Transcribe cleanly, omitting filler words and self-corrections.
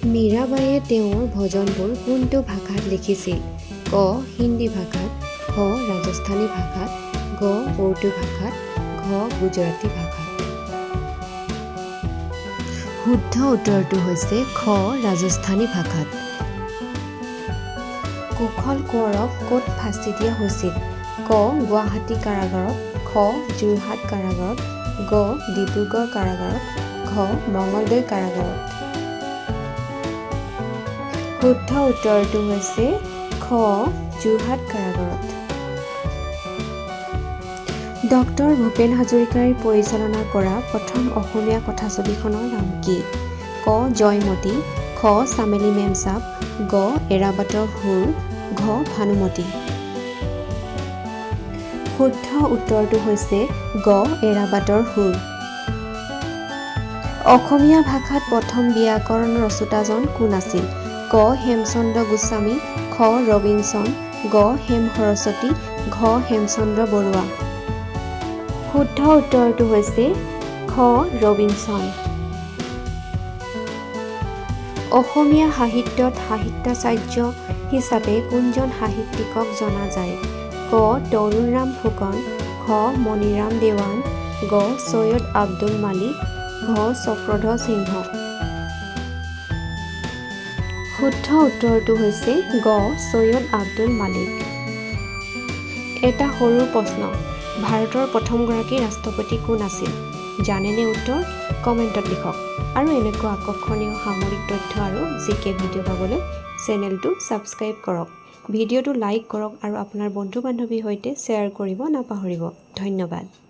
মীৰাবাইয়ে তেওঁৰ ভজনবোৰ কোনটো ভাষাত লিখিছিল? ক. হিন্দী ভাষাত, খ. ৰাজস্থানী ভাষাত, গ. উৰ্দু ভাষাত, ঘ. গুজৰাটী ভাষাত। শুদ্ধ উত্তৰটো হৈছে খ. ৰাজস্থানী ভাষাত। কুশল কোঁৱৰক ক'ত ফাঁচি দিয়া হৈছিল? ক. গুৱাহাটী কাৰাগাৰত, খ. যোৰহাট কাৰাগাৰত, গ. ডিব্ৰুগড় কাৰাগাৰত, ঘ. মঙলদৈ কাৰাগাৰত। শুদ্ধ উত্তৰটো হৈছে খ. যোৰহাট কাৰাগাৰত। ডক্টৰ ভূপেন হাজৰিকাই পৰিচালনা কৰা প্ৰথম অসমীয়া কথাছবিখনৰ নাম কি? ক. জয়মতী, খ. চামেলি মেমচাপ, গ. এৰাবাটৰ সুৰ, ঘ. ভানুমতী। শুদ্ধ উত্তৰটো হৈছে গ. এৰাবাটৰ সুৰ। অসমীয়া ভাষাত প্ৰথম ব্যাকৰণ ৰচোতাজন কোন আছিল? ক. হেমচন্দ্ৰ গোস্বামী, খ. ৰবিনচন, গ. হেম সৰস্বতী, ঘ. হেমচন্দ্ৰ বৰুৱা। শুদ্ধ উত্তৰটো হৈছে খ. ৰবিনচন। অসমীয়া সাহিত্যত সাহিত্যাচাৰ্য হিচাপে কোনজন সাহিত্যিকক জনা যায়? ক. তৰুণৰাম ফুকন, খ. মণিৰাম দেৱান, গ. চৈয়দ আব্দুল মালিক, ঘ. চক্ৰধৰ সিংহ। শুদ্ধ উত্তৰটো হৈছে গ. চৈয়দ আব্দুল মালিক। এটা সৰু প্ৰশ্ন, ভাৰতৰ প্ৰথমগৰাকী ৰাষ্ট্ৰপতি কোন আছিল? জানেনে উত্তৰ? কমেণ্টত লিখক। আৰু এনেকুৱা আকৰ্ষণীয় সামৰিক তথ্য আৰু জিকে ভিডিঅ' পাবলৈ চেনেলটো ছাবস্ক্ৰাইব কৰক, ভিডিঅ'টো লাইক কৰক আৰু আপোনাৰ বন্ধু বান্ধৱীৰ সৈতে শ্বেয়াৰ কৰিব নাপাহৰিব। ধন্যবাদ।